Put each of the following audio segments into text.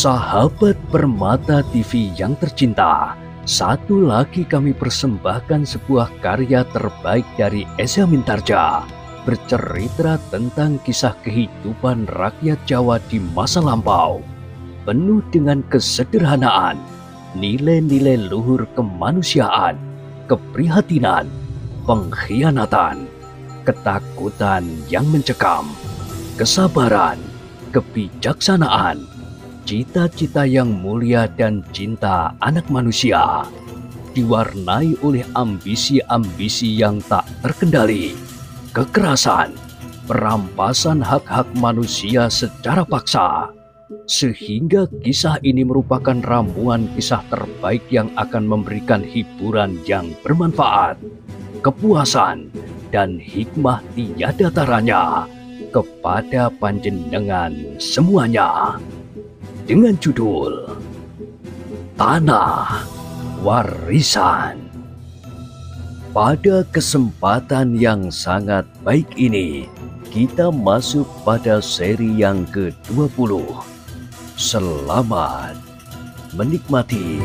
Sahabat Permata TV yang tercinta, satu lagi kami persembahkan sebuah karya terbaik dari Eza Mintarja, bercerita tentang kisah kehidupan rakyat Jawa di masa lampau, penuh dengan kesederhanaan, nilai-nilai luhur kemanusiaan, keprihatinan, pengkhianatan, ketakutan yang mencekam, kesabaran, kebijaksanaan, cita-cita yang mulia dan cinta anak manusia, diwarnai oleh ambisi-ambisi yang tak terkendali, kekerasan, perampasan hak-hak manusia secara paksa, sehingga kisah ini merupakan ramuan kisah terbaik yang akan memberikan hiburan yang bermanfaat, kepuasan, dan hikmah tiada taranya kepada panjenengan semuanya. Dengan judul Tanah Warisan. Pada kesempatan yang sangat baik ini, kita masuk pada seri yang ke-20. Selamat menikmati.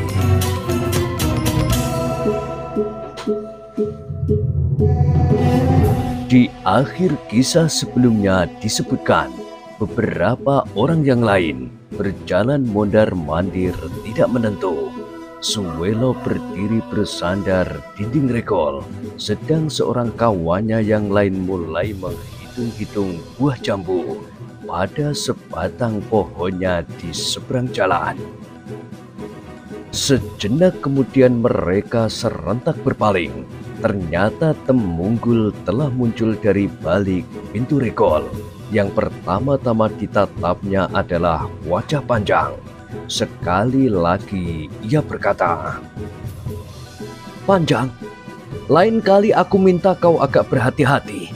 Di akhir kisah sebelumnya disebutkan, beberapa orang yang lain berjalan mondar-mandir tidak menentu. Suwelo berdiri bersandar dinding regol, sedang seorang kawannya yang lain mulai menghitung-hitung buah jambu pada sebatang pohonnya di seberang jalan. Sejenak kemudian mereka serentak berpaling. Ternyata Temunggul telah muncul dari balik pintu regol. Yang pertama-tama ditatapnya adalah wajah Panjang. Sekali lagi ia berkata, "Panjang, lain kali aku minta kau agak berhati-hati.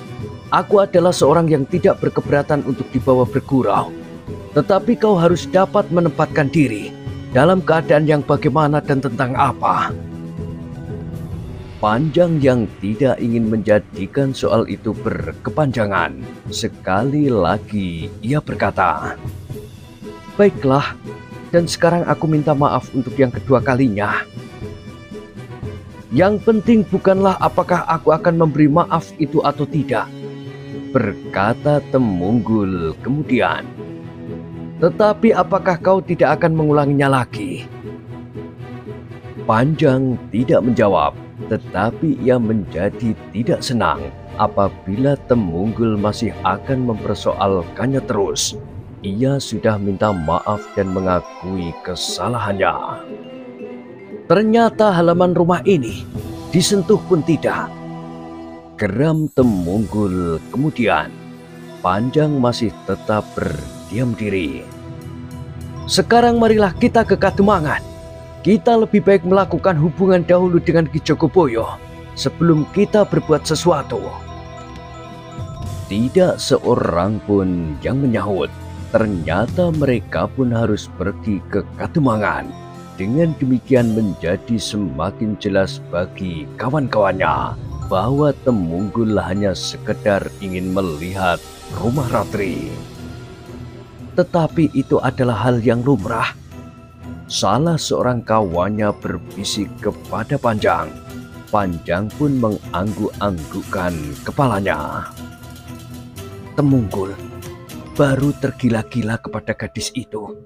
Aku adalah seorang yang tidak berkeberatan untuk dibawa bergurau. Tetapi kau harus dapat menempatkan diri dalam keadaan yang bagaimana dan tentang apa." Panjang yang tidak ingin menjadikan soal itu berkepanjangan, sekali lagi ia berkata, "Baiklah, dan sekarang aku minta maaf untuk yang kedua kalinya. Yang penting bukanlah apakah aku akan memberi maaf itu atau tidak," berkata Temunggul kemudian. "Tetapi apakah kau tidak akan mengulanginya lagi?" Panjang tidak menjawab. Tetapi ia menjadi tidak senang apabila Temunggul masih akan mempersoalkannya terus. Ia sudah minta maaf dan mengakui kesalahannya. Ternyata halaman rumah ini disentuh pun tidak, geram Temunggul kemudian. Panjang masih tetap berdiam diri. "Sekarang marilah kita ke Kademangan. Kita lebih baik melakukan hubungan dahulu dengan Ki Jogoboyo sebelum kita berbuat sesuatu." Tidak seorang pun yang menyahut. Ternyata mereka pun harus pergi ke Kademangan. Dengan demikian menjadi semakin jelas bagi kawan-kawannya bahwa Temunggul hanya sekedar ingin melihat rumah Ratri. Tetapi itu adalah hal yang lumrah. Salah seorang kawannya berbisik kepada Panjang. Panjang pun mengangguk-anggukkan kepalanya. "Temunggul baru tergila-gila kepada gadis itu.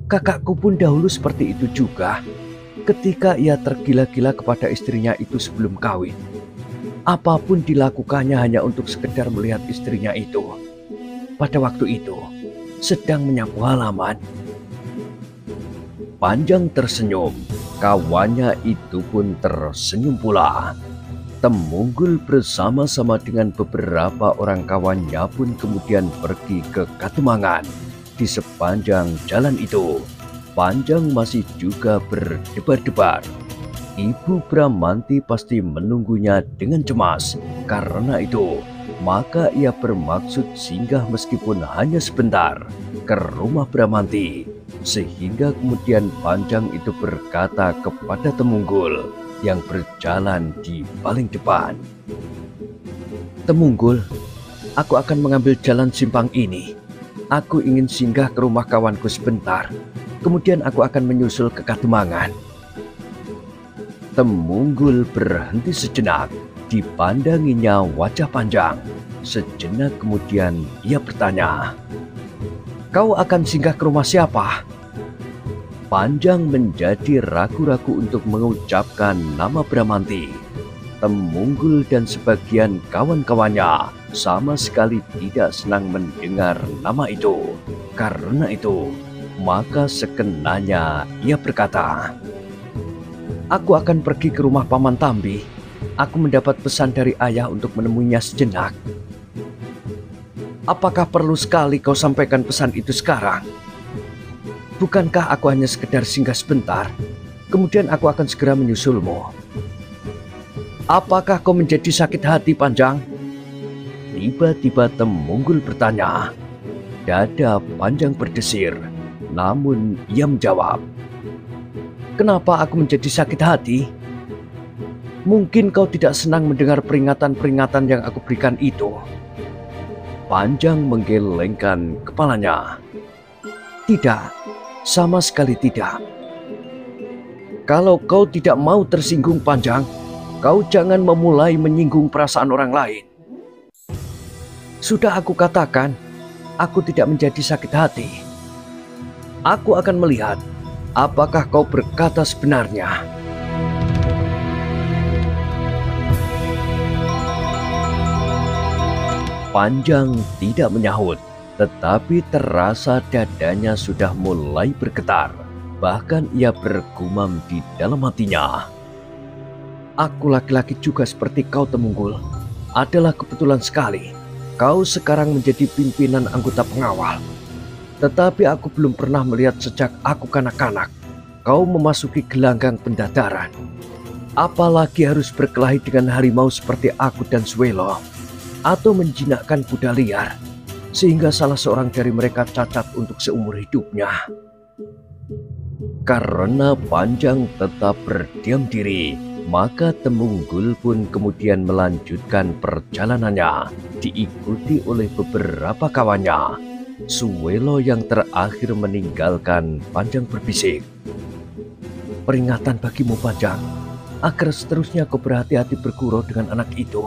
Kakakku pun dahulu seperti itu juga ketika ia tergila-gila kepada istrinya itu sebelum kawin. Apapun dilakukannya hanya untuk sekedar melihat istrinya itu. Pada waktu itu sedang menyapu halaman." Panjang tersenyum, kawannya itu pun tersenyum pula. Temunggul bersama-sama dengan beberapa orang kawannya pun kemudian pergi ke Kademangan. Di sepanjang jalan itu, Panjang masih juga berdebar-debar. Ibu Bramanti pasti menunggunya dengan cemas. Karena itu, maka ia bermaksud singgah meskipun hanya sebentar ke rumah Bramanti. Sehingga kemudian Panjang itu berkata kepada Temunggul yang berjalan di paling depan, "Temunggul, aku akan mengambil jalan simpang ini. Aku ingin singgah ke rumah kawanku sebentar. Kemudian aku akan menyusul ke Kademangan. Temunggul berhenti sejenak. Dipandanginya wajah Panjang. Sejenak kemudian ia bertanya, "Kau akan singgah ke rumah siapa?" Panjang menjadi ragu-ragu untuk mengucapkan nama Bramanti. Temunggul dan sebagian kawan-kawannya sama sekali tidak senang mendengar nama itu. Karena itu, maka sekenanya ia berkata, "Aku akan pergi ke rumah Paman Tambi. Aku mendapat pesan dari ayah untuk menemuinya sejenak." "Apakah perlu sekali kau sampaikan pesan itu sekarang? Bukankah aku hanya sekedar singgah sebentar, kemudian aku akan segera menyusulmu?" "Apakah kau menjadi sakit hati, Panjang?" Tiba-tiba Temunggul bertanya. Dada Panjang berdesir, namun ia menjawab, "Kenapa aku menjadi sakit hati? Mungkin kau tidak senang mendengar peringatan-peringatan yang aku berikan itu." Panjang menggelengkan kepalanya. "Tidak, sama sekali tidak." "Kalau kau tidak mau tersinggung, Panjang, kau jangan memulai menyinggung perasaan orang lain." "Sudah aku katakan, aku tidak menjadi sakit hati. Aku akan melihat apakah kau berkata sebenarnya." Panjang tidak menyahut, tetapi terasa dadanya sudah mulai bergetar. Bahkan ia bergumam di dalam hatinya, "Aku laki-laki juga seperti kau, Temunggul. Adalah kebetulan sekali kau sekarang menjadi pimpinan anggota pengawal. Tetapi aku belum pernah melihat sejak aku kanak-kanak kau memasuki gelanggang pendadaran. Apalagi harus berkelahi dengan harimau seperti aku dan Swelo, atau menjinakkan kuda liar, sehingga salah seorang dari mereka cacat untuk seumur hidupnya." Karena Panjang tetap berdiam diri, maka Temunggul pun kemudian melanjutkan perjalanannya, diikuti oleh beberapa kawannya. Swelo yang terakhir meninggalkan Panjang berbisik, "Peringatan bagimu, Panjang, agar seterusnya kau berhati-hati bergurau dengan anak itu."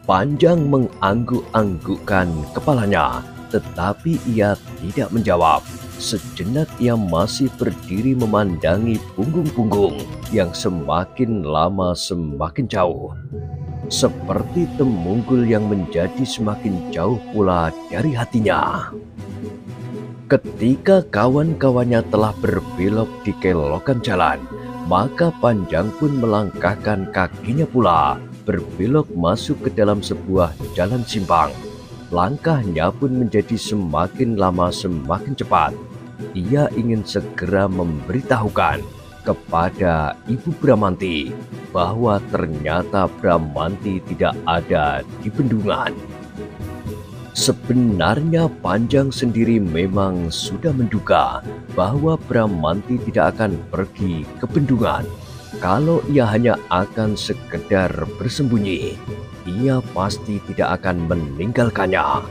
Panjang mengangguk-anggukkan kepalanya, tetapi ia tidak menjawab. Sejenak ia masih berdiri memandangi punggung-punggung yang semakin lama semakin jauh. Seperti Temunggul yang menjadi semakin jauh pula dari hatinya. Ketika kawan-kawannya telah berbelok di kelokan jalan, maka Panjang pun melangkahkan kakinya pula, berbelok masuk ke dalam sebuah jalan simpang. Langkahnya pun menjadi semakin lama semakin cepat. Ia ingin segera memberitahukan kepada Ibu Bramanti bahwa ternyata Bramanti tidak ada di bendungan. Sebenarnya Panjang sendiri memang sudah menduga bahwa Bramanti tidak akan pergi ke bendungan. Kalau ia hanya akan sekedar bersembunyi, ia pasti tidak akan meninggalkannya.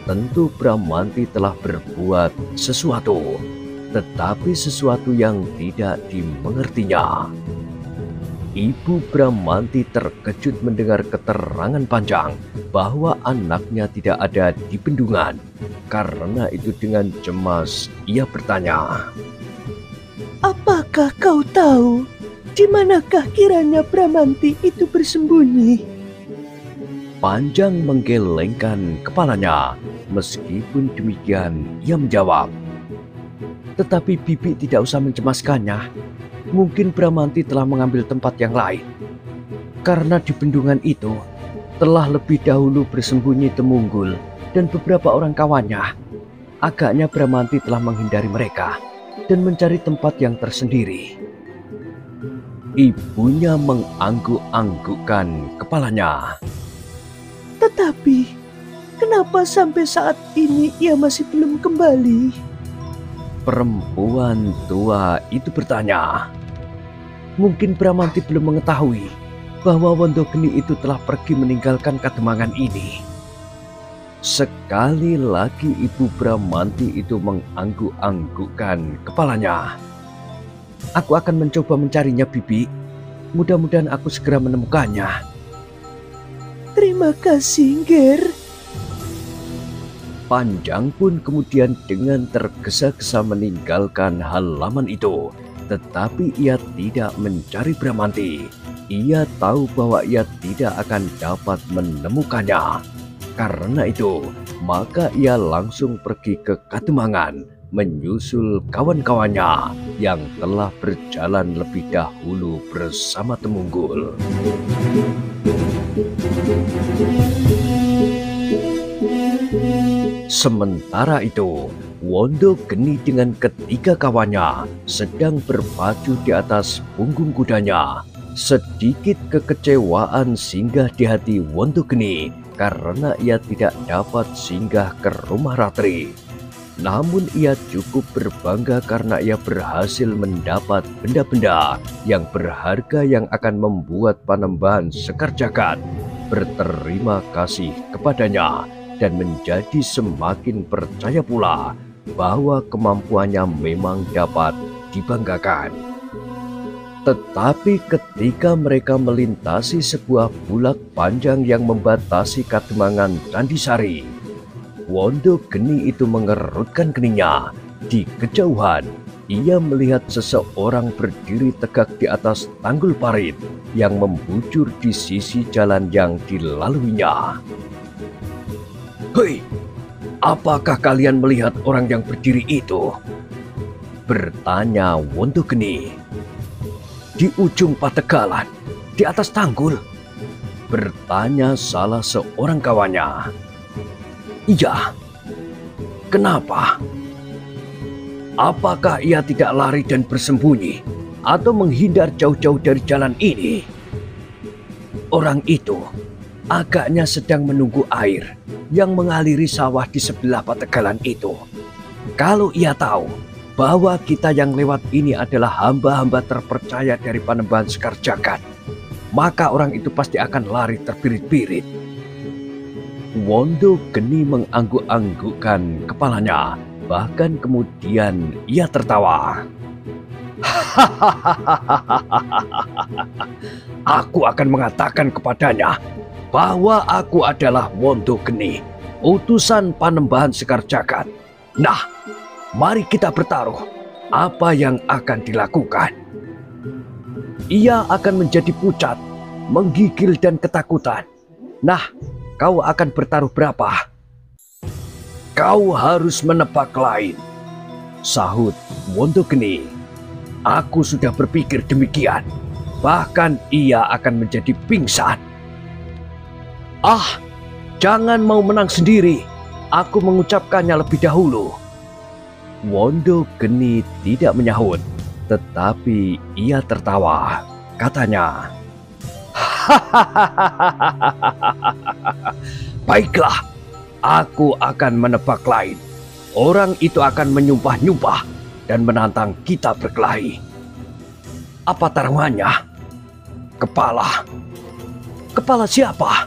Tentu Bramanti telah berbuat sesuatu, tetapi sesuatu yang tidak dimengertinya. Ibu Bramanti terkejut mendengar keterangan Panjang bahwa anaknya tidak ada di bendungan. Karena itu dengan cemas ia bertanya, "Apakah kau tahu di manakah kiranya Bramanti itu bersembunyi?" Panjang menggelengkan kepalanya. Meskipun demikian, ia menjawab, "Tetapi Bibi tidak usah mencemaskannya. Mungkin Bramanti telah mengambil tempat yang lain. Karena di bendungan itu telah lebih dahulu bersembunyi Temunggul dan beberapa orang kawannya. Agaknya Bramanti telah menghindari mereka dan mencari tempat yang tersendiri." Ibunya mengangguk-anggukkan kepalanya. "Tetapi kenapa sampai saat ini ia masih belum kembali?" Perempuan tua itu bertanya. Mungkin Bramanti belum mengetahui bahwa Wondogeni itu telah pergi meninggalkan Kademangan ini. Sekali lagi Ibu Bramanti itu mengangguk-anggukkan kepalanya. Aku akan mencoba mencarinya, Bibi. Mudah-mudahan aku segera menemukannya. Terima kasih, Ger. Panjang pun kemudian dengan tergesa-gesa meninggalkan halaman itu. Tetapi ia tidak mencari Bramanti. Ia tahu bahwa ia tidak akan dapat menemukannya. Karena itu, maka ia langsung pergi ke Kademangan, menyusul kawan-kawannya yang telah berjalan lebih dahulu bersama Temunggul. Sementara itu, Wondo Geni dengan ketiga kawannya sedang berpacu di atas punggung kudanya. Sedikit kekecewaan singgah di hati Wondo Geni karena ia tidak dapat singgah ke rumah Ratri. Namun ia cukup berbangga karena ia berhasil mendapat benda-benda yang berharga yang akan membuat Panembahan Sekar Jagad berterima kasih kepadanya dan menjadi semakin percaya pula bahwa kemampuannya memang dapat dibanggakan. Tetapi ketika mereka melintasi sebuah bulak panjang yang membatasi Kademangan Candisari, Wondo Geni itu mengerutkan keningnya. Di kejauhan, ia melihat seseorang berdiri tegak di atas tanggul parit yang membujur di sisi jalan yang dilaluinya. Hei, apakah kalian melihat orang yang berdiri itu? Bertanya Wondo Geni. Di ujung pategalan, di atas tanggul? Bertanya salah seorang kawannya. Iya. Kenapa? Apakah ia tidak lari dan bersembunyi atau menghindar jauh-jauh dari jalan ini? Orang itu agaknya sedang menunggu air yang mengaliri sawah di sebelah pategalan itu. Kalau ia tahu bahwa kita yang lewat ini adalah hamba-hamba terpercaya dari Panembahan Sekar Jagad, maka orang itu pasti akan lari terbirit-birit. Wondo Geni mengangguk-anggukkan kepalanya, bahkan kemudian ia tertawa. Aku akan mengatakan kepadanya bahwa aku adalah Wondo Geni, utusan Panembahan Sekar Jagad. Nah, mari kita bertaruh. Apa yang akan dilakukan? Ia akan menjadi pucat, menggigil dan ketakutan. Nah, kau akan bertaruh berapa? Kau harus menebak lain, sahut Wondo Geni. Aku sudah berpikir demikian. Bahkan ia akan menjadi pingsan. Ah, jangan mau menang sendiri. Aku mengucapkannya lebih dahulu. Wondo Geni tidak menyahut, tetapi ia tertawa. Katanya, baiklah, aku akan menebak lain. Orang itu akan menyumpah-nyumpah dan menantang kita berkelahi. Apa taruhannya? Kepala. Kepala siapa?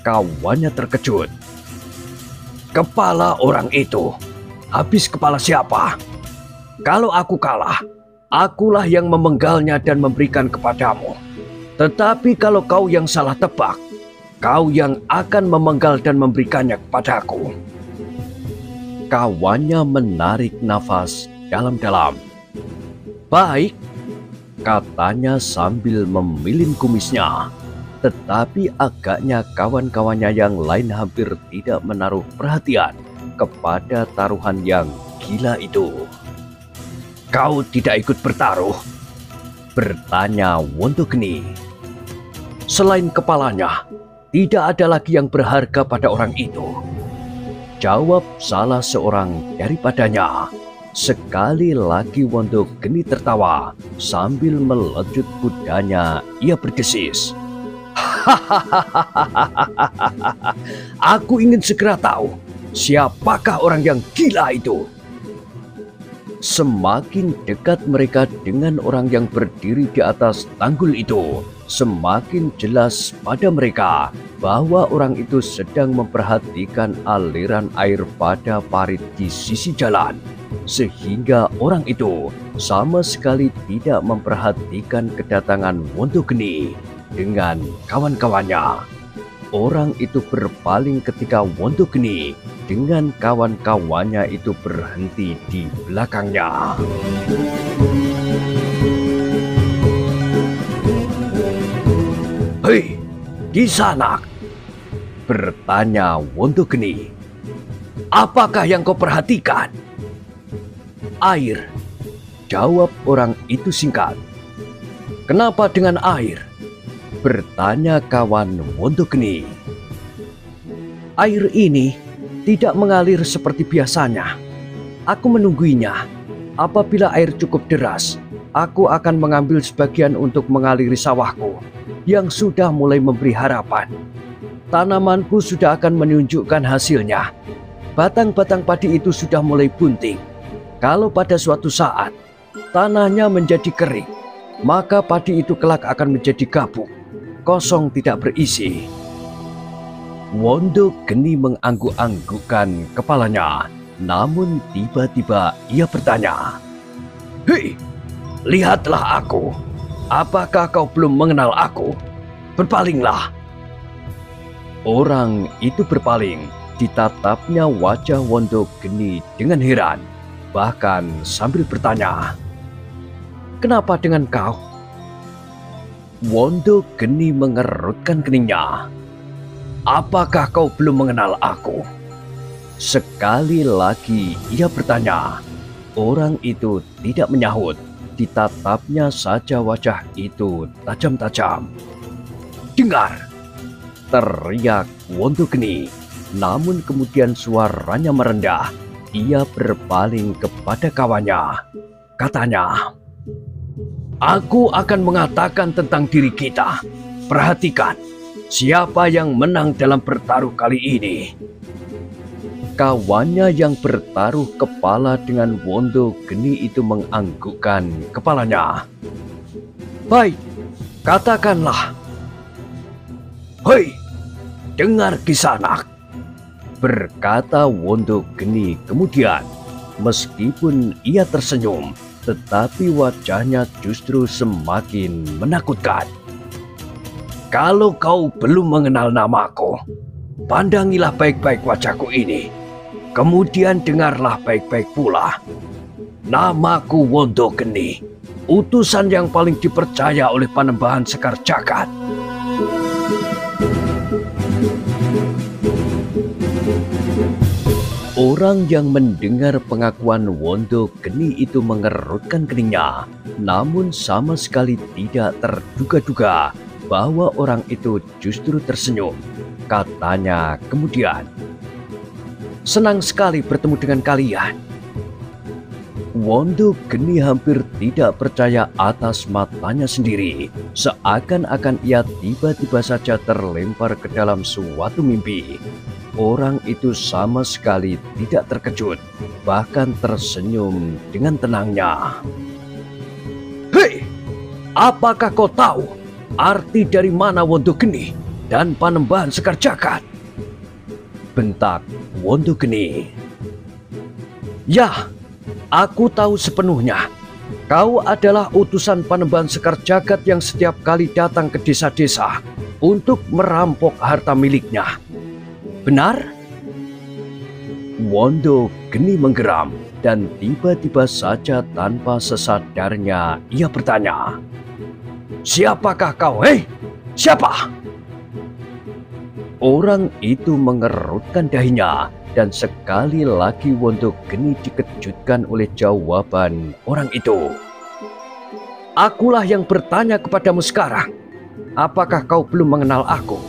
Kawannya terkejut. Kepala orang itu. Habis kepala siapa? Kalau aku kalah, akulah yang memenggalnya dan memberikan kepadamu. Tetapi kalau kau yang salah tebak, kau yang akan memenggal dan memberikannya kepadaku. Kawannya menarik nafas dalam-dalam. Baik, katanya sambil memilin kumisnya. Tetapi agaknya kawan-kawannya yang lain hampir tidak menaruh perhatian kepada taruhan yang gila itu. Kau tidak ikut bertaruh? Bertanya Wondo Geni. Selain kepalanya, tidak ada lagi yang berharga pada orang itu. Jawab salah seorang daripadanya. Sekali lagi Wondo Geni tertawa sambil melejut kudanya. Ia berdesis. Aku ingin segera tahu siapakah orang yang gila itu. Semakin dekat mereka dengan orang yang berdiri di atas tanggul itu, semakin jelas pada mereka bahwa orang itu sedang memperhatikan aliran air pada parit di sisi jalan, sehingga orang itu sama sekali tidak memperhatikan kedatangan Wondogeni dengan kawan-kawannya. Orang itu berpaling ketika Wondogeni dengan kawan-kawannya itu berhenti di belakangnya. "Hei, Kisanak," bertanya Wondogeni, "apakah yang kau perhatikan?" "Air," jawab orang itu singkat. "Kenapa dengan air?" bertanya kawan Wondogeni. "Air ini tidak mengalir seperti biasanya. Aku menungguinya. Apabila air cukup deras, aku akan mengambil sebagian untuk mengaliri sawahku yang sudah mulai memberi harapan. Tanamanku sudah akan menunjukkan hasilnya. Batang-batang padi itu sudah mulai bunting. Kalau pada suatu saat tanahnya menjadi kering, maka padi itu kelak akan menjadi gabuk, kosong tidak berisi." Wondogeni mengangguk-anggukkan kepalanya, namun tiba-tiba ia bertanya, "Hei, lihatlah aku. Apakah kau belum mengenal aku? Berpalinglah." Orang itu berpaling. Ditatapnya wajah Wondogeni dengan heran, bahkan sambil bertanya, "Kenapa dengan kau?" Wondogeni mengerutkan keningnya. "Apakah kau belum mengenal aku?" Sekali lagi ia bertanya. Orang itu tidak menyahut. Ditatapnya saja wajah itu tajam-tajam. "Dengar!" teriak Wondogeni. Namun kemudian suaranya merendah. Ia berpaling kepada kawannya. Katanya, "Aku akan mengatakan tentang diri kita. Perhatikan, siapa yang menang dalam bertaruh kali ini?" Kawannya yang bertaruh kepala dengan Wondogeni itu menganggukkan kepalanya. "Baik, katakanlah." "Hei, dengar Kisanak," berkata Wondogeni kemudian. Meskipun ia tersenyum, tetapi wajahnya justru semakin menakutkan. "Kalau kau belum mengenal namaku, pandangilah baik-baik wajahku ini. Kemudian dengarlah baik-baik pula. Namaku Wondogeni, utusan yang paling dipercaya oleh Panembahan Sekar Jagad." Orang yang mendengar pengakuan Wondogeni itu mengerutkan keningnya, namun sama sekali tidak terduga-duga bahwa orang itu justru tersenyum. Katanya kemudian, "Senang sekali bertemu dengan kalian." Wondogeni hampir tidak percaya atas matanya sendiri, seakan-akan ia tiba-tiba saja terlempar ke dalam suatu mimpi. Orang itu sama sekali tidak terkejut, bahkan tersenyum dengan tenangnya. "Hei, apakah kau tahu arti dari mana Wondogeni dan Panembahan Sekar Jagad?" bentak Wondogeni. "Ya, aku tahu sepenuhnya. Kau adalah utusan Panembahan Sekar Jagad yang setiap kali datang ke desa-desa untuk merampok harta miliknya. Benar?" Wondogeni menggeram dan tiba-tiba saja tanpa sesadarnya ia bertanya, "Siapakah kau, hei? Siapa?" Orang itu mengerutkan dahinya dan sekali lagi Wondogeni dikejutkan oleh jawaban orang itu. "Akulah yang bertanya kepadamu sekarang. Apakah kau belum mengenal aku?"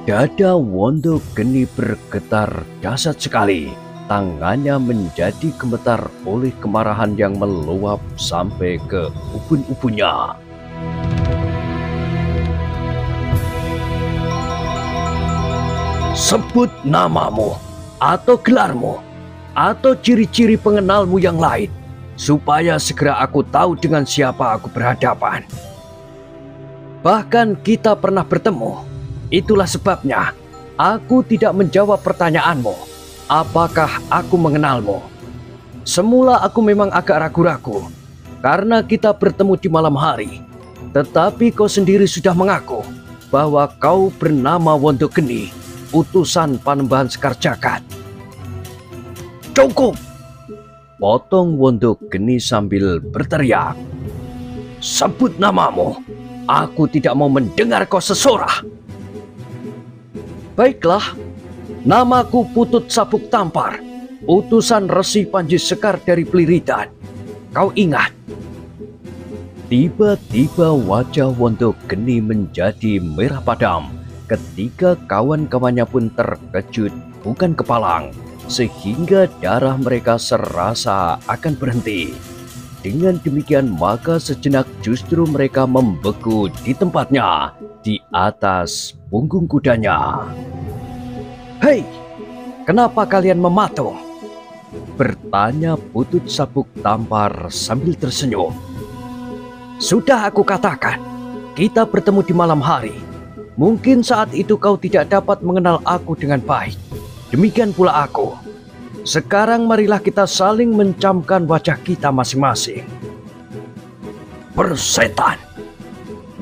Dada Wondogeni bergetar dahsyat sekali. Tangannya menjadi gemetar oleh kemarahan yang meluap sampai ke ubun-ubunnya. "Sebut namamu atau gelarmu. atau ciri-ciri pengenalmu yang lain, supaya segera aku tahu dengan siapa aku berhadapan. Bahkan kita pernah bertemu. Itulah sebabnya aku tidak menjawab pertanyaanmu, apakah aku mengenalmu. Semula aku memang agak ragu-ragu karena kita bertemu di malam hari. Tetapi kau sendiri sudah mengaku bahwa kau bernama Wondogeni, utusan Panembahan Sekar Jagad. Cukup! Potong Wondogeni sambil berteriak. Sebut namamu. Aku tidak mau mendengar kau sesorah. Baiklah, namaku Putut Sabuk Tampar, utusan Resi Panji Sekar dari Pliritan. Kau ingat? Tiba-tiba wajah Wondogeni menjadi merah padam ketika kawan-kawannya pun terkejut bukan kepalang, sehingga darah mereka serasa akan berhenti. Dengan demikian maka sejenak justru mereka membeku di tempatnya, di atas punggung kudanya. Hei, kenapa kalian mematung? Bertanya Putut Sabuk Tampar sambil tersenyum. Sudah aku katakan, kita bertemu di malam hari. Mungkin saat itu kau tidak dapat mengenal aku dengan baik. Demikian pula aku. Sekarang marilah kita saling mencamkan wajah kita masing-masing. Persetan!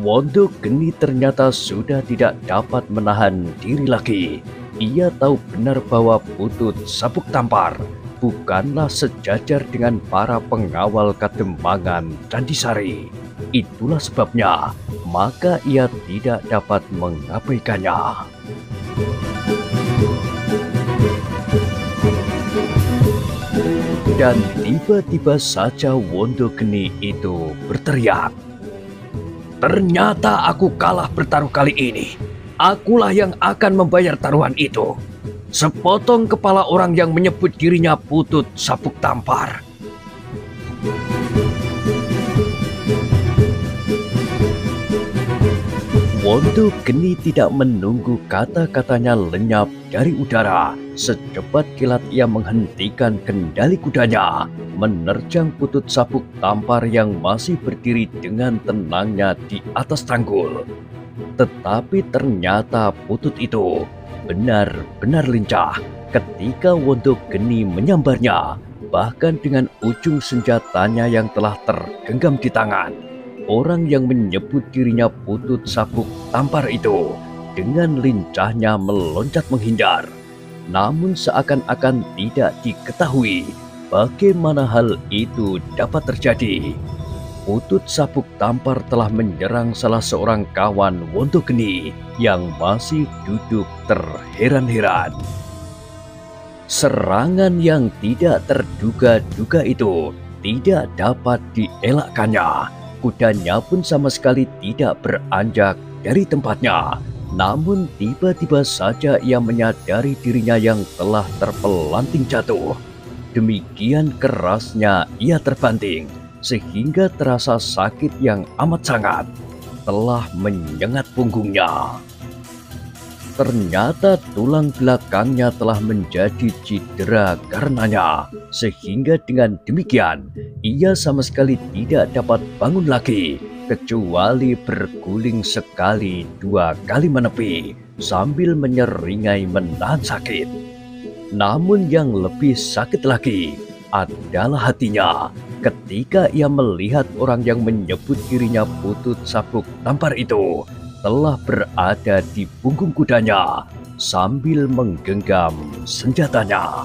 Wondogeni ternyata sudah tidak dapat menahan diri lagi. Ia tahu benar bahwa Putut Sabuk Tampar bukanlah sejajar dengan para pengawal Kadembangan Candisari. Itulah sebabnya maka ia tidak dapat mengabaikannya. Dan tiba-tiba saja Wondogeni itu berteriak. Ternyata aku kalah bertaruh kali ini. Akulah yang akan membayar taruhan itu. Sepotong kepala orang yang menyebut dirinya Putut Sabuk Tampar. Wondogeni tidak menunggu kata-katanya lenyap dari udara. Secepat kilat ia menghentikan kendali kudanya, menerjang Putut Sabuk Tampar yang masih berdiri dengan tenangnya di atas tanggul. Tetapi ternyata Putut itu benar-benar lincah ketika Wondogeni menyambarnya, bahkan dengan ujung senjatanya yang telah tergenggam di tangan. Orang yang menyebut dirinya Putut Sabuk Tampar itu dengan lincahnya meloncat menghindar. Namun seakan-akan tidak diketahui bagaimana hal itu dapat terjadi. Putut Sabuk Tampar telah menyerang salah seorang kawan Wondogeni yang masih duduk terheran-heran. Serangan yang tidak terduga-duga itu tidak dapat dielakkannya. Kudanya pun sama sekali tidak beranjak dari tempatnya. Namun tiba-tiba saja ia menyadari dirinya yang telah terpelanting jatuh. Demikian kerasnya ia terbanting, sehingga terasa sakit yang amat sangat telah menyengat punggungnya. Ternyata tulang belakangnya telah menjadi cedera karenanya, sehingga dengan demikian ia sama sekali tidak dapat bangun lagi, kecuali berguling sekali dua kali menepi sambil menyeringai menahan sakit. Namun yang lebih sakit lagi adalah hatinya ketika ia melihat orang yang menyebut dirinya Putut Sabuk Tampar itu telah berada di punggung kudanya sambil menggenggam senjatanya.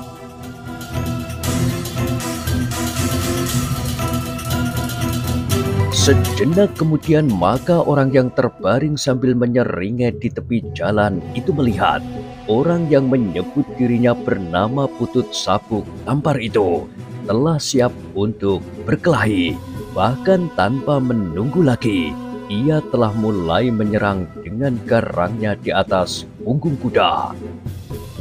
Sejenak kemudian maka orang yang terbaring sambil menyeringai di tepi jalan itu melihat orang yang menyebut dirinya bernama Putut Sabuk Tampar itu telah siap untuk berkelahi. Bahkan tanpa menunggu lagi, ia telah mulai menyerang dengan garangnya di atas punggung kuda.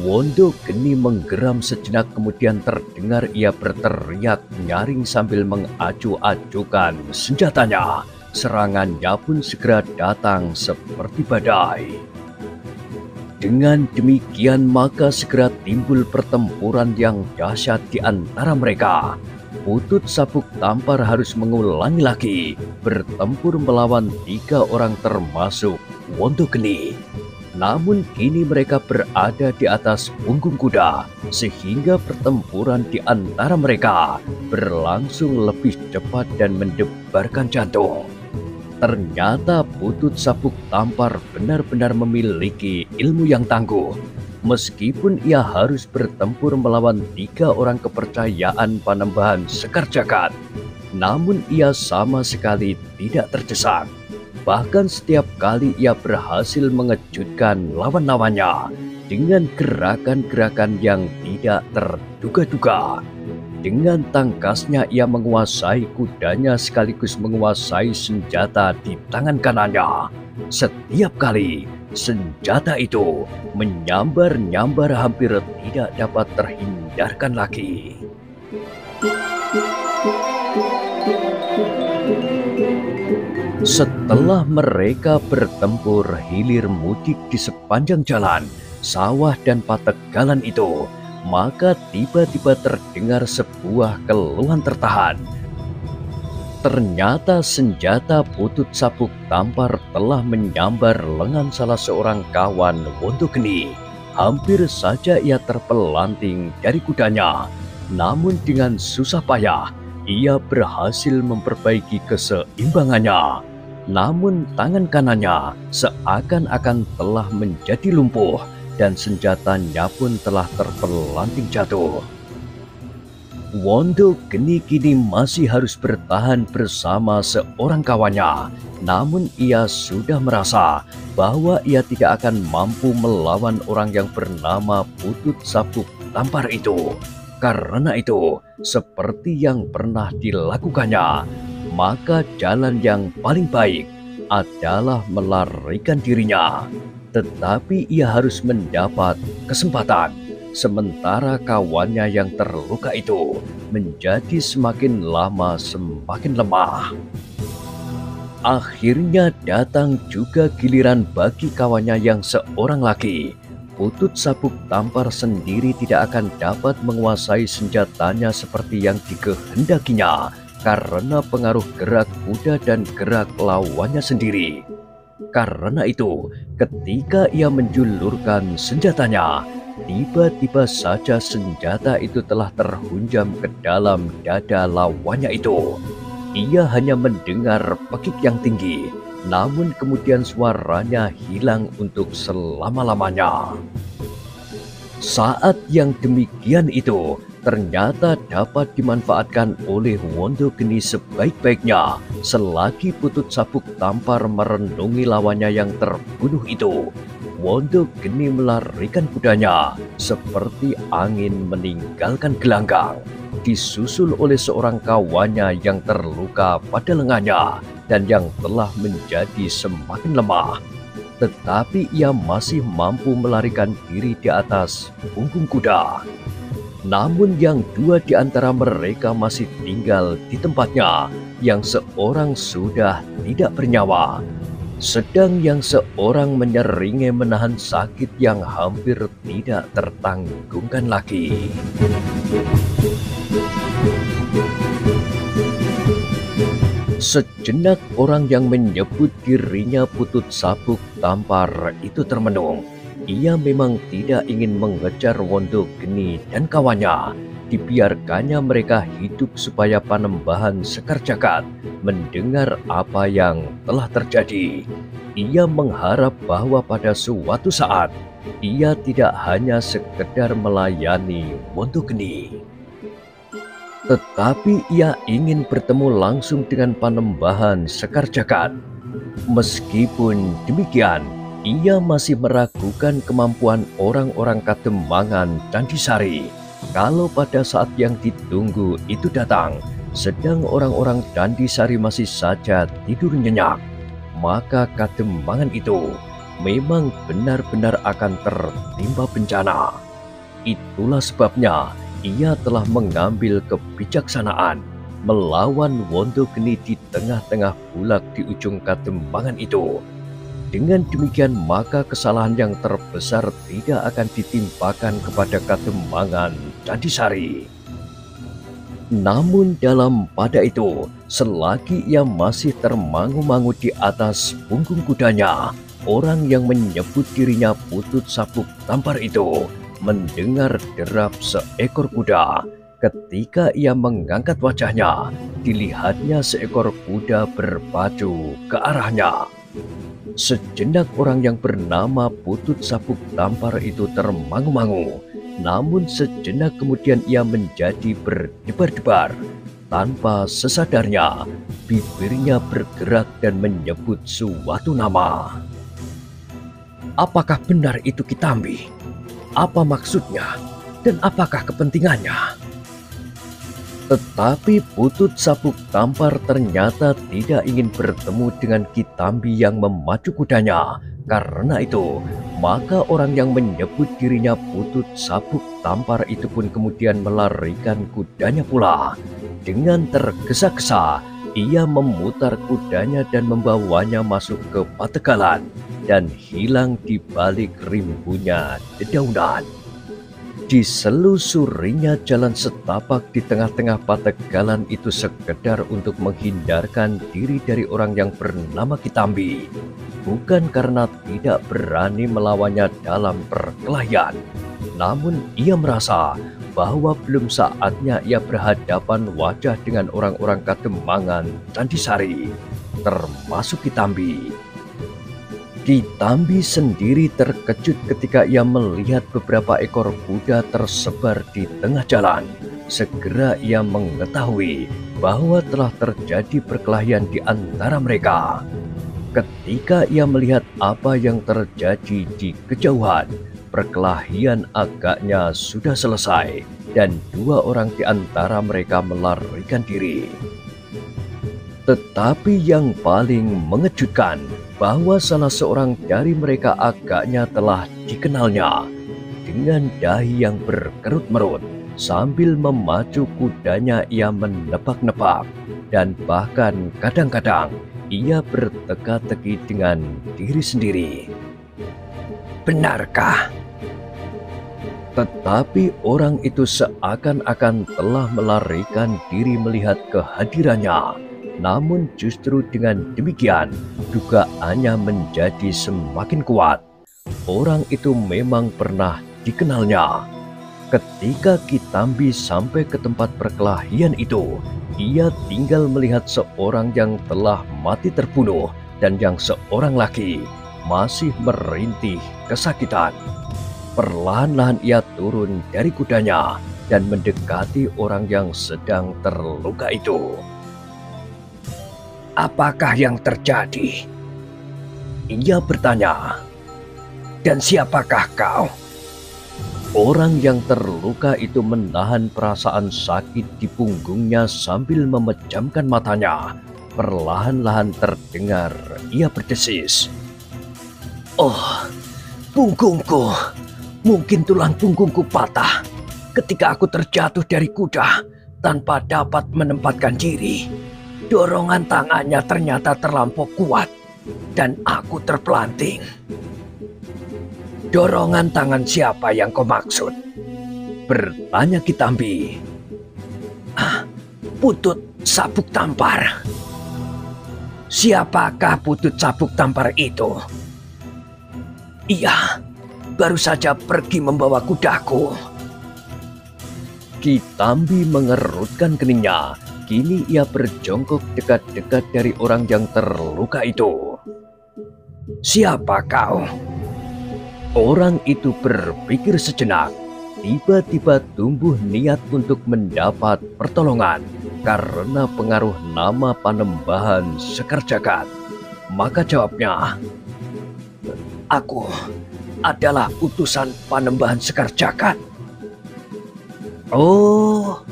Wondogeni menggeram sejenak, kemudian terdengar ia berteriak nyaring sambil mengacu-acukan senjatanya. Serangannya pun segera datang seperti badai. Dengan demikian maka segera timbul pertempuran yang dahsyat di antara mereka. Putut Sabuk Tampar harus mengulangi lagi bertempur melawan 3 orang termasuk Wondogeni. Namun kini mereka berada di atas punggung kuda, sehingga pertempuran di antara mereka berlangsung lebih cepat dan mendebarkan jantung. Ternyata Putut Sabuk Tampar benar-benar memiliki ilmu yang tangguh. Meskipun ia harus bertempur melawan 3 orang kepercayaan Panembahan Sekar Jagad, namun ia sama sekali tidak terdesak. Bahkan setiap kali ia berhasil mengejutkan lawan-lawannya dengan gerakan-gerakan yang tidak terduga-duga. Dengan tangkasnya ia menguasai kudanya sekaligus menguasai senjata di tangan kanannya. Setiap kali senjata itu menyambar-nyambar hampir tidak dapat terhindarkan lagi. Setelah mereka bertempur hilir mudik di sepanjang jalan, sawah dan pategalan itu, maka tiba-tiba terdengar sebuah keluhan tertahan. Ternyata senjata Putut Sabuk Tampar telah menyambar lengan salah seorang kawan Wondogeni. Hampir saja ia terpelanting dari kudanya, namun dengan susah payah ia berhasil memperbaiki keseimbangannya. Namun tangan kanannya seakan-akan telah menjadi lumpuh dan senjatanya pun telah terpelanting jatuh. Wondogeni kini masih harus bertahan bersama seorang kawannya, namun ia sudah merasa bahwa ia tidak akan mampu melawan orang yang bernama Putut Sabuk Tampar itu. Karena itu, seperti yang pernah dilakukannya, maka jalan yang paling baik adalah melarikan dirinya. Tetapi ia harus mendapat kesempatan, sementara kawannya yang terluka itu menjadi semakin lama semakin lemah. Akhirnya datang juga giliran bagi kawannya yang seorang lagi. Putut Sabuk Tampar sendiri tidak akan dapat menguasai senjatanya seperti yang dikehendakinya karena pengaruh gerak kuda dan gerak lawannya sendiri. Karena itu, ketika ia menjulurkan senjatanya, tiba-tiba saja senjata itu telah terhunjam ke dalam dada lawannya itu. Ia hanya mendengar pekik yang tinggi, namun kemudian suaranya hilang untuk selama-lamanya. Saat yang demikian itu ternyata dapat dimanfaatkan oleh Wondogeni sebaik-baiknya selagi Putut Sabuk Tampar merenungi lawannya yang terbunuh itu. Wondogeni melarikan kudanya seperti angin meninggalkan gelanggang, disusul oleh seorang kawannya yang terluka pada lengannya dan yang telah menjadi semakin lemah. Tetapi ia masih mampu melarikan diri di atas punggung kuda. Namun yang 2 di antara mereka masih tinggal di tempatnya, yang seorang sudah tidak bernyawa. Sedang yang seorang menyeringai menahan sakit yang hampir tidak tertanggungkan lagi. Sejenak orang yang menyebut dirinya Putut Sabuk Tampar itu termenung. Ia memang tidak ingin mengejar Wondogeni dan kawannya. Dibiarkannya mereka hidup supaya Panembahan Sekar Jagad mendengar apa yang telah terjadi. Ia mengharap bahwa pada suatu saat ia tidak hanya sekedar melayani Wondogeni, tetapi ia ingin bertemu langsung dengan Panembahan Sekar Jagad. Meskipun demikian, ia masih meragukan kemampuan orang-orang Kademangan Candisari. Kalau pada saat yang ditunggu itu datang, sedang orang-orang Candisari masih saja tidur nyenyak, maka Kademangan itu memang benar-benar akan tertimpa bencana. Itulah sebabnya ia telah mengambil kebijaksanaan melawan Wondogeni di tengah-tengah bulak di ujung Kademangan itu. Dengan demikian maka kesalahan yang terbesar tidak akan ditimpakan kepada Kademangan Candisari. Namun pada itu, selagi ia masih termangu-mangu di atas punggung kudanya, orang yang menyebut dirinya Putut Sabuk Tampar itu mendengar derap seekor kuda. Ketika ia mengangkat wajahnya, dilihatnya seekor kuda berpacu ke arahnya. Sejenak orang yang bernama Putut Sabuk Tampar itu termangu-mangu, namun sejenak kemudian ia menjadi berdebar-debar. Tanpa sesadarnya, bibirnya bergerak dan menyebut suatu nama. Apakah benar itu Kitambi? Apa maksudnya? Dan apakah kepentingannya? Tetapi Putut Sabuk Tampar ternyata tidak ingin bertemu dengan Kitambi yang memacu kudanya. Karena itu, maka orang yang menyebut dirinya Putut Sabuk Tampar itu pun kemudian melarikan kudanya pula. Dengan tergesa-gesa, ia memutar kudanya dan membawanya masuk ke pategalan dan hilang di balik rimbunya dedaunan. Diselusurinya jalan setapak di tengah-tengah pategalan itu sekedar untuk menghindarkan diri dari orang yang bernama Kitambi. Bukan karena tidak berani melawannya dalam perkelahian, namun ia merasa bahwa belum saatnya ia berhadapan wajah dengan orang-orang Kademangan Candisari, termasuk Kitambi. Kitambi sendiri terkejut ketika ia melihat beberapa ekor kuda tersebar di tengah jalan. Segera ia mengetahui bahwa telah terjadi perkelahian di antara mereka. Ketika ia melihat apa yang terjadi di kejauhan, perkelahian agaknya sudah selesai dan dua orang di antara mereka melarikan diri. Tetapi yang paling mengejutkan bahwa salah seorang dari mereka agaknya telah dikenalnya. Dengan dahi yang berkerut-merut, sambil memacu kudanya ia menebak-nebak, dan bahkan kadang-kadang ia berteka-teki dengan diri sendiri. Benarkah? Tetapi orang itu seakan-akan telah melarikan diri melihat kehadirannya. Namun justru dengan demikian, dugaannya menjadi semakin kuat. Orang itu memang pernah dikenalnya. Ketika Kitambi sampai ke tempat perkelahian itu, ia tinggal melihat seorang yang telah mati terbunuh dan yang seorang lagi masih merintih kesakitan. Perlahan-lahan ia turun dari kudanya dan mendekati orang yang sedang terluka itu. Apakah yang terjadi? Ia bertanya. Dan siapakah kau? Orang yang terluka itu menahan perasaan sakit di punggungnya sambil memejamkan matanya. Perlahan-lahan terdengar ia berdesis. Oh, punggungku. Mungkin tulang punggungku patah ketika aku terjatuh dari kuda tanpa dapat menempatkan diri. Dorongan tangannya ternyata terlampau kuat dan aku terpelanting. Dorongan tangan siapa yang kau maksud? Bertanya Kitambi. Putut Sabuk Tampar. Siapakah Putut Sabuk Tampar itu? Iya, baru saja pergi membawa kudaku. Kitambi mengerutkan keningnya. Kini ia berjongkok dekat-dekat dari orang yang terluka itu. Siapa kau? Orang itu berpikir sejenak. Tiba-tiba tumbuh niat untuk mendapat pertolongan karena pengaruh nama Panembahan Sekar Jagad. Maka jawabnya, aku adalah utusan Panembahan Sekar Jagad. Oh,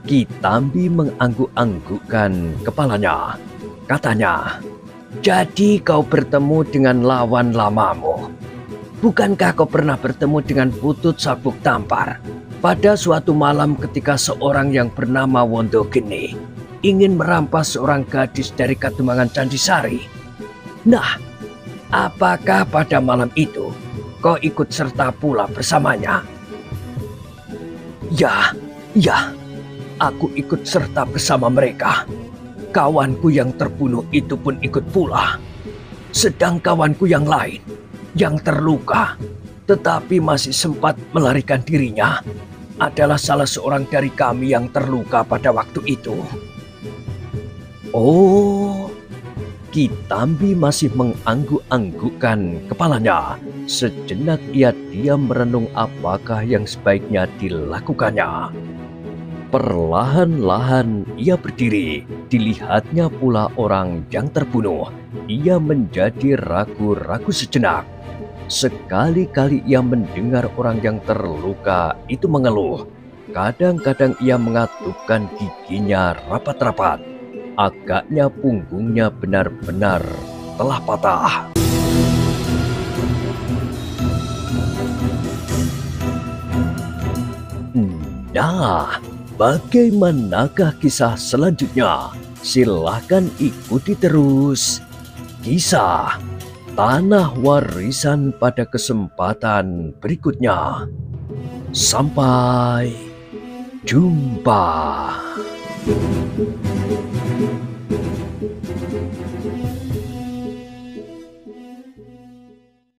Kitambi mengangguk-anggukkan kepalanya. Katanya, jadi kau bertemu dengan lawan lamamu. Bukankah kau pernah bertemu dengan Putut Sabuk Tampar pada suatu malam ketika seorang yang bernama Wondogeni ingin merampas seorang gadis dari Kademangan Candisari? Nah, Apakah pada malam itu kau ikut serta pula bersamanya? Ya, ya, aku ikut serta bersama mereka. Kawanku yang terbunuh itu pun ikut pula. Sedang kawanku yang lain, yang terluka, tetapi masih sempat melarikan dirinya, adalah salah seorang dari kami yang terluka pada waktu itu. Oh, Kitambi masih mengangguk-anggukkan kepalanya. Sejenak ia diam merenung apakah yang sebaiknya dilakukannya. Perlahan-lahan ia berdiri, dilihatnya pula orang yang terbunuh. Ia menjadi ragu-ragu sejenak. Sekali-kali ia mendengar orang yang terluka itu mengeluh. Kadang-kadang ia mengatupkan giginya rapat-rapat. Agaknya punggungnya benar-benar telah patah. Nah, bagaimanakah kisah selanjutnya? Silahkan ikuti terus. Kisah Tanah Warisan pada kesempatan berikutnya. Sampai jumpa.